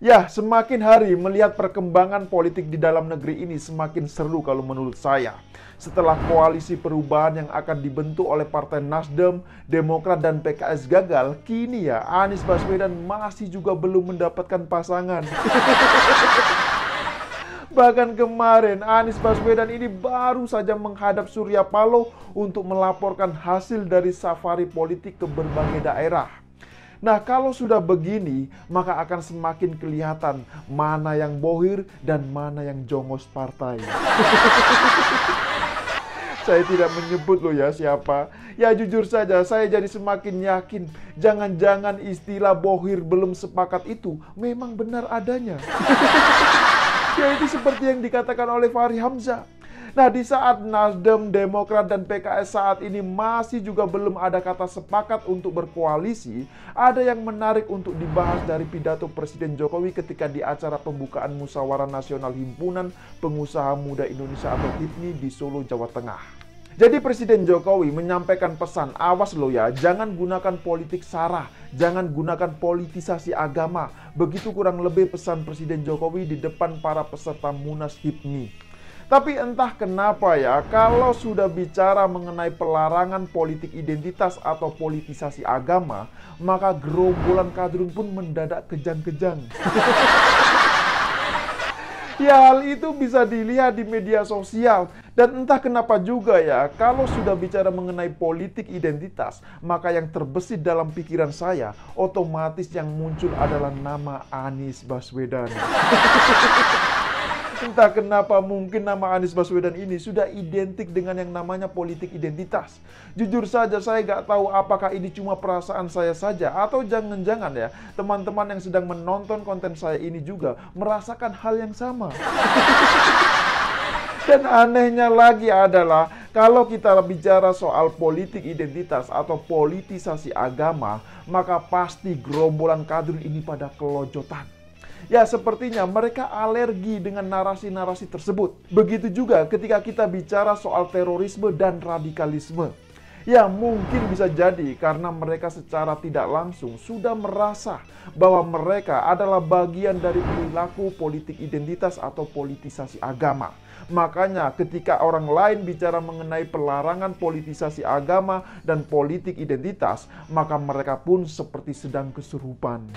Ya, semakin hari melihat perkembangan politik di dalam negeri ini semakin seru kalau menurut saya. Setelah koalisi perubahan yang akan dibentuk oleh Partai Nasdem, Demokrat, dan PKS gagal, kini ya Anies Baswedan masih juga belum mendapatkan pasangan. Bahkan kemarin Anies Baswedan ini baru saja menghadap Surya Paloh untuk melaporkan hasil dari safari politik ke berbagai daerah. Nah, kalau sudah begini, maka akan semakin kelihatan mana yang bohir dan mana yang jongos partai. Saya tidak menyebut loh ya siapa. Ya jujur saja, saya jadi semakin yakin jangan-jangan istilah bohir belum sepakat itu memang benar adanya. Ya itu seperti yang dikatakan oleh Fahri Hamzah. Nah, di saat Nasdem, Demokrat, dan PKS saat ini masih juga belum ada kata sepakat untuk berkoalisi, ada yang menarik untuk dibahas dari pidato Presiden Jokowi ketika di acara pembukaan Musyawarah Nasional Himpunan Pengusaha Muda Indonesia atau HIPMI di Solo, Jawa Tengah. Jadi Presiden Jokowi menyampaikan pesan, awas lo ya, jangan gunakan politik sara, jangan gunakan politisasi agama. Begitu kurang lebih pesan Presiden Jokowi di depan para peserta Munas HIPMI. Tapi entah kenapa ya, kalau sudah bicara mengenai pelarangan politik identitas atau politisasi agama, maka gerombolan kadrun pun mendadak kejang-kejang. Ya, hal itu bisa dilihat di media sosial. Dan entah kenapa juga ya, kalau sudah bicara mengenai politik identitas, maka yang terbesit dalam pikiran saya, otomatis yang muncul adalah nama Anies Baswedan. Entah kenapa mungkin nama Anies Baswedan ini sudah identik dengan yang namanya politik identitas. Jujur saja saya nggak tahu apakah ini cuma perasaan saya saja atau jangan-jangan ya teman-teman yang sedang menonton konten saya ini juga merasakan hal yang sama. Dan anehnya lagi adalah kalau kita bicara soal politik identitas atau politisasi agama, maka pasti gerombolan kadrun ini pada kelojotan. Ya, sepertinya mereka alergi dengan narasi-narasi tersebut. Begitu juga ketika kita bicara soal terorisme dan radikalisme. Ya, mungkin bisa jadi karena mereka secara tidak langsung sudah merasa bahwa mereka adalah bagian dari perilaku politik identitas atau politisasi agama. Makanya ketika orang lain bicara mengenai pelarangan politisasi agama dan politik identitas, maka mereka pun seperti sedang kesurupan.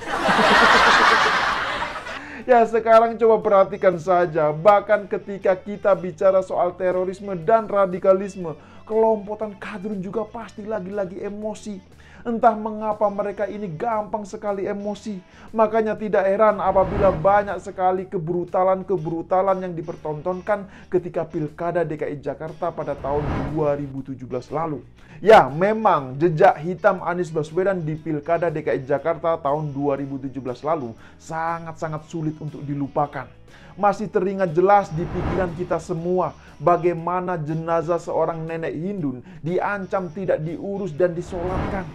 Ya, sekarang coba perhatikan saja, bahkan ketika kita bicara soal terorisme dan radikalisme, kelompokan kadrun juga pasti lagi-lagi emosi. Entah mengapa mereka ini gampang sekali emosi. Makanya tidak heran apabila banyak sekali kebrutalan-kebrutalan yang dipertontonkan ketika Pilkada DKI Jakarta pada tahun 2017 lalu. Ya, memang jejak hitam Anies Baswedan di Pilkada DKI Jakarta tahun 2017 lalu sangat-sangat sulit untuk dilupakan. Masih teringat jelas di pikiran kita semua bagaimana jenazah seorang nenek Hindun diancam tidak diurus dan disolatkan.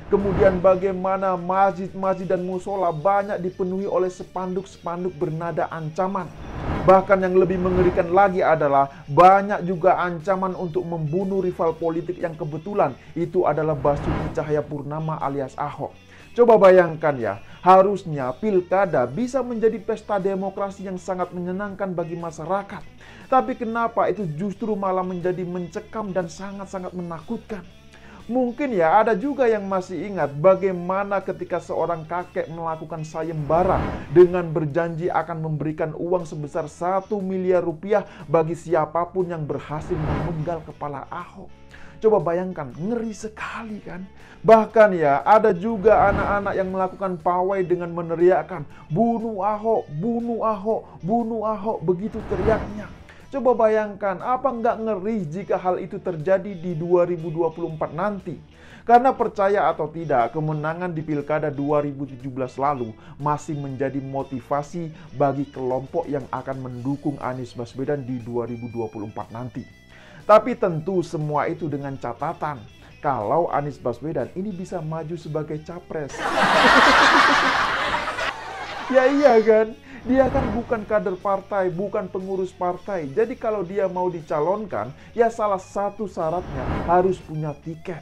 Kemudian bagaimana masjid-masjid dan musola banyak dipenuhi oleh spanduk-spanduk bernada ancaman. Bahkan yang lebih mengerikan lagi adalah banyak juga ancaman untuk membunuh rival politik yang kebetulan itu adalah Basuki Cahayapurnama alias Ahok. Coba bayangkan ya, harusnya pilkada bisa menjadi pesta demokrasi yang sangat menyenangkan bagi masyarakat. Tapi kenapa itu justru malah menjadi mencekam dan sangat-sangat menakutkan? Mungkin ya ada juga yang masih ingat bagaimana ketika seorang kakek melakukan sayembara dengan berjanji akan memberikan uang sebesar 1 miliar rupiah bagi siapapun yang berhasil memenggal kepala Ahok. Coba bayangkan, ngeri sekali kan? Bahkan ya ada juga anak-anak yang melakukan pawai dengan meneriakkan bunuh Ahok, bunuh Ahok, bunuh Ahok, begitu teriaknya. Coba bayangkan, apa nggak ngeri jika hal itu terjadi di 2024 nanti? Karena percaya atau tidak, kemenangan di Pilkada 2017 lalu masih menjadi motivasi bagi kelompok yang akan mendukung Anies Baswedan di 2024 nanti. Tapi tentu semua itu dengan catatan, kalau Anies Baswedan ini bisa maju sebagai capres. Ya iya kan? Dia kan bukan kader partai, bukan pengurus partai. Jadi kalau dia mau dicalonkan, ya salah satu syaratnya harus punya tiket.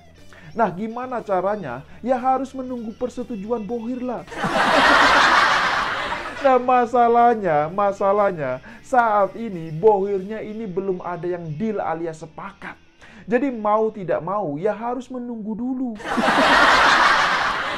Nah, gimana caranya? Ya harus menunggu persetujuan Bohir lah. Nah, masalahnya saat ini bohirnya ini belum ada yang deal alias sepakat. Jadi mau tidak mau ya harus menunggu dulu.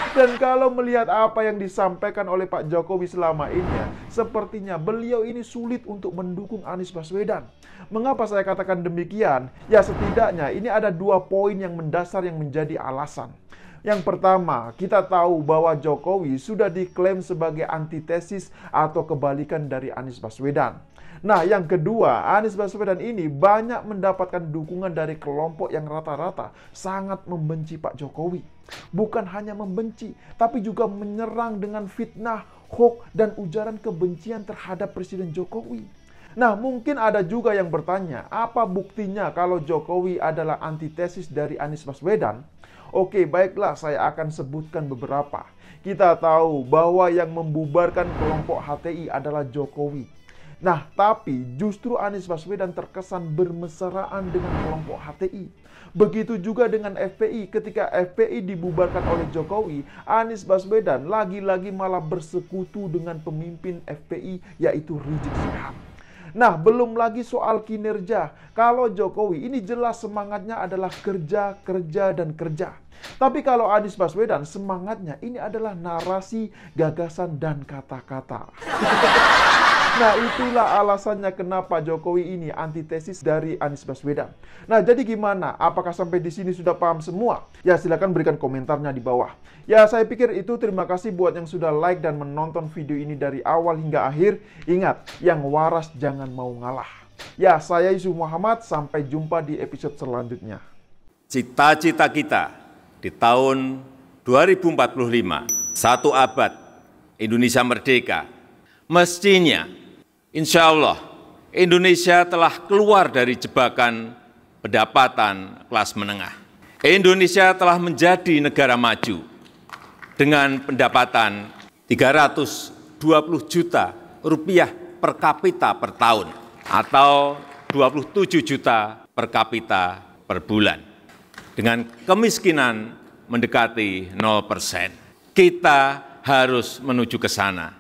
Dan kalau melihat apa yang disampaikan oleh Pak Jokowi selama ini, sepertinya beliau ini sulit untuk mendukung Anies Baswedan. Mengapa saya katakan demikian? Ya setidaknya ini ada 2 poin yang mendasar yang menjadi alasan. Yang pertama, kita tahu bahwa Jokowi sudah diklaim sebagai antitesis atau kebalikan dari Anies Baswedan. Nah, yang kedua, Anies Baswedan ini banyak mendapatkan dukungan dari kelompok yang rata-rata sangat membenci Pak Jokowi. Bukan hanya membenci, tapi juga menyerang dengan fitnah, hoax, dan ujaran kebencian terhadap Presiden Jokowi. Nah, mungkin ada juga yang bertanya, apa buktinya kalau Jokowi adalah antitesis dari Anies Baswedan? Oke, baiklah, saya akan sebutkan beberapa. Kita tahu bahwa yang membubarkan kelompok HTI adalah Jokowi. Nah, tapi justru Anies Baswedan terkesan bermesraan dengan kelompok HTI. Begitu juga dengan FPI. Ketika FPI dibubarkan oleh Jokowi, Anies Baswedan lagi-lagi malah bersekutu dengan pemimpin FPI, yaitu Rizik Syihab. Nah, belum lagi soal kinerja. Kalau Jokowi ini jelas semangatnya adalah kerja, kerja, dan kerja. Tapi kalau Anies Baswedan semangatnya ini adalah narasi, gagasan, dan kata-kata. Nah, itulah alasannya kenapa Jokowi ini antitesis dari Anies Baswedan. Nah, jadi gimana? Apakah sampai di sini sudah paham semua? Ya, silakan berikan komentarnya di bawah. Ya, saya pikir itu. Terima kasih buat yang sudah like dan menonton video ini dari awal hingga akhir. Ingat, yang waras jangan mau ngalah. Ya, saya Yusuf Muhammad. Sampai jumpa di episode selanjutnya. Cita-cita kita di tahun 2045, 1 abad Indonesia merdeka, mestinya insya Allah Indonesia telah keluar dari jebakan pendapatan kelas menengah. Indonesia telah menjadi negara maju dengan pendapatan 320 juta rupiah per kapita per tahun atau 27 juta per kapita per bulan. Dengan kemiskinan mendekati 0%. Kita harus menuju ke sana.